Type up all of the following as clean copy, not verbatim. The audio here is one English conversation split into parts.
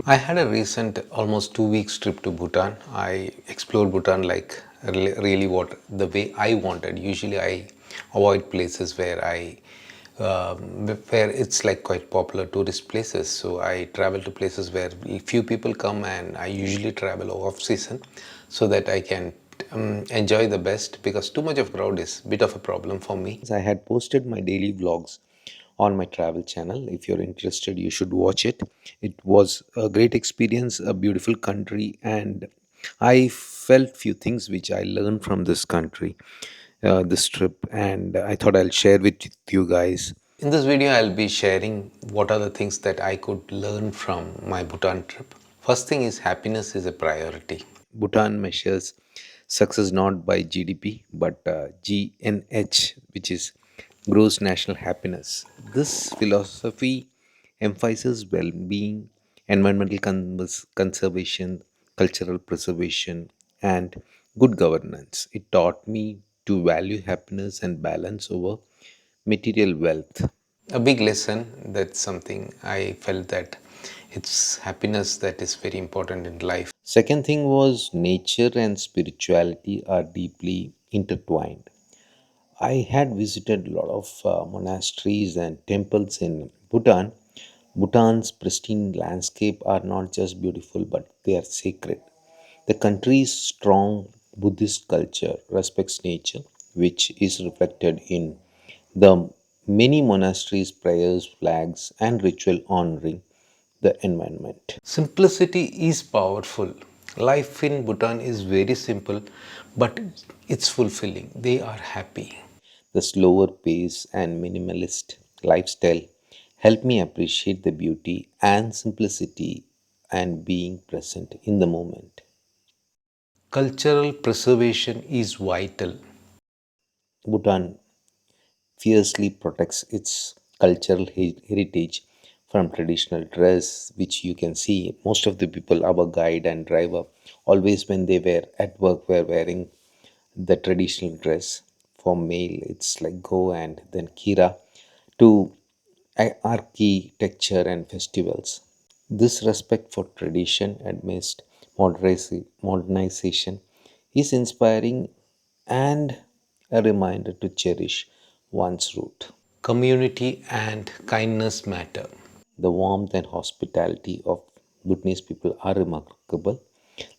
I had a recent almost 2 weeks trip to Bhutan. I explored Bhutan like really what the way I wanted. Usually, I avoid places where it's like quite popular tourist places. So I travel to places where few people come, and I usually travel off season so that I can enjoy the best because too much of crowd is a bit of a problem for me. I had posted my daily vlogs on my travel channel. If you're interested, you should watch it. It was a great experience, a beautiful country, and I felt few things which I learned from this country, this trip, and I thought I'll share with you guys. In this video, I'll be sharing what are the things that I could learn from my Bhutan trip. First thing is happiness is a priority. Bhutan measures success not by GDP but GNH, which is gross national happiness. This philosophy emphasizes well being, environmental conservation, cultural preservation, and good governance. It taught me to value happiness and balance over material wealth. A big lesson, that's something I felt that it's happiness that is very important in life. Second thing was nature and spirituality are deeply intertwined. I had visited a lot of monasteries and temples in Bhutan. Bhutan's pristine landscape are not just beautiful but they are sacred. The country's strong Buddhist culture respects nature, which is reflected in the many monasteries, prayers, flags, and ritual honoring the environment. Simplicity is powerful. Life in Bhutan is very simple, but it's fulfilling. They are happy. The slower pace and minimalist lifestyle help me appreciate the beauty and simplicity and being present in the moment. Cultural preservation is vital. Bhutan fiercely protects its cultural heritage from traditional dress, which you can see most of the people, our guide and driver, always when they were at work were wearing the traditional dress. For male, it's like go and then kira to architecture and festivals. This respect for tradition amidst modernization is inspiring and a reminder to cherish one's root. Community and kindness matter. The warmth and hospitality of Bhutanese people are remarkable.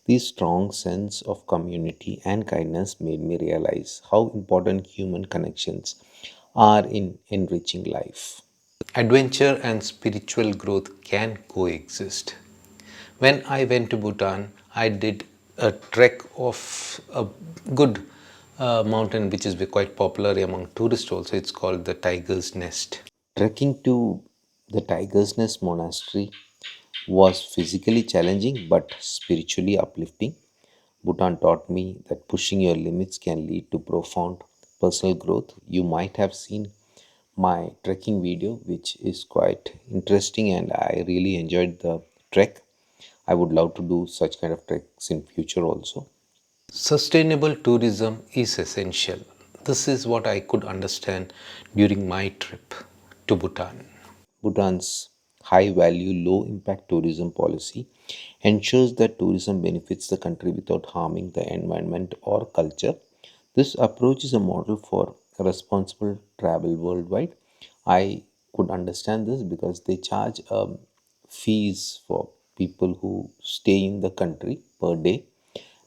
This strong sense of community and kindness made me realize how important human connections are in enriching life. Adventure and spiritual growth can coexist. When I went to Bhutan, I did a trek of a good mountain which is quite popular among tourists also. It's called the Tiger's Nest. Trekking to the Tiger's Nest monastery was physically challenging but spiritually uplifting. Bhutan taught me that pushing your limits can lead to profound personal growth. You might have seen my trekking video, which is quite interesting, and I really enjoyed the trek. I would love to do such kind of treks in future also. Sustainable tourism is essential. This is what I could understand during my trip to Bhutan. Bhutan's high value, low impact tourism policy ensures that tourism benefits the country without harming the environment or culture. This approach is a model for responsible travel worldwide. I could understand this because they charge fees for people who stay in the country per day,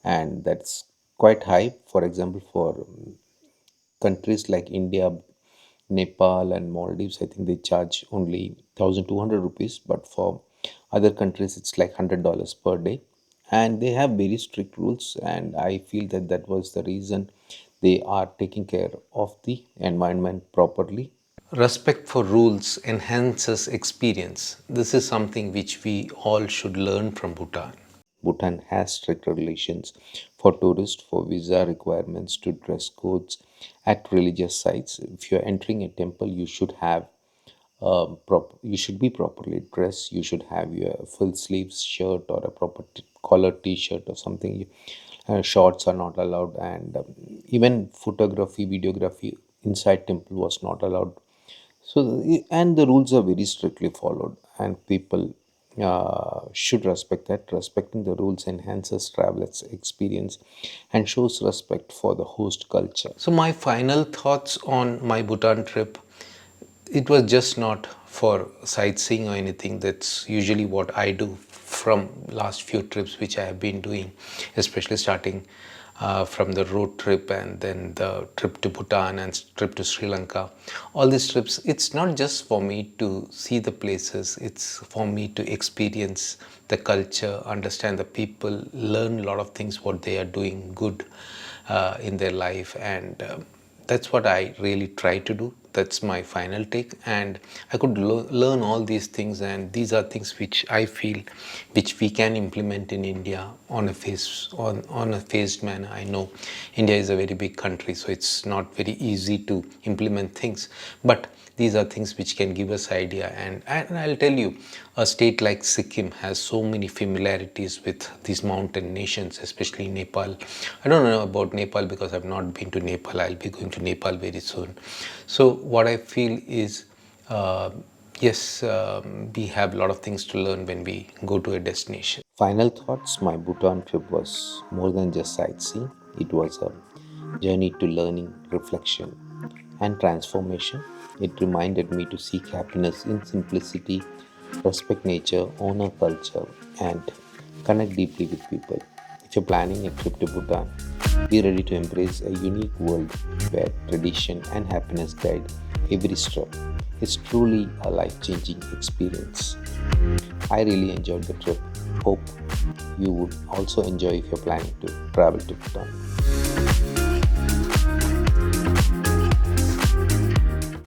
and that's quite high. For example, for countries like India, Nepal, and Maldives, I think they charge only 1,200 rupees, but for other countries, it's like $100 per day. And they have very strict rules, and I feel that that was the reason they are taking care of the environment properly. Respect for rules enhances experience. This is something which we all should learn from Bhutan. Bhutan has strict regulations for tourists for visa requirements to dress codes at religious sites. If you're entering a temple, you should have you should be properly dressed. You should have your full sleeves shirt or a proper collared t-shirt or something. Shorts are not allowed, and even photography, videography inside temple was not allowed. So, and the rules are very strictly followed, and people should respect that. Respecting the rules enhances travelers' experience and shows respect for the host culture. So, my final thoughts on my Bhutan trip, it was just not for sightseeing or anything. That's usually what I do from last few trips which I have been doing, especially starting from the road trip and then the trip to Bhutan and trip to Sri Lanka. All these trips, it's not just for me to see the places, it's for me to experience the culture, understand the people, learn a lot of things what they are doing good in their life, and that's what I really try to do. That's my final take, and I could learn all these things, and these are things which I feel which we can implement in India on a phased manner. I know India is a very big country, so it's not very easy to implement things, but these are things which can give us idea. And I'll tell you, a state like Sikkim has so many familiarities with these mountain nations, especially Nepal. I don't know about Nepal because I've not been to Nepal. I'll be going to Nepal very soon. So what I feel is, yes, we have a lot of things to learn when we go to a destination. Final thoughts, my Bhutan trip was more than just sightseeing. It was a journey to learning, reflection, and transformation. It reminded me to seek happiness in simplicity, respect nature, honor culture, and connect deeply with people. If you're planning a trip to Bhutan, be ready to embrace a unique world where tradition and happiness guide every step. It's truly a life changing experience. I really enjoyed the trip. Hope you would also enjoy if you're planning to travel to Bhutan.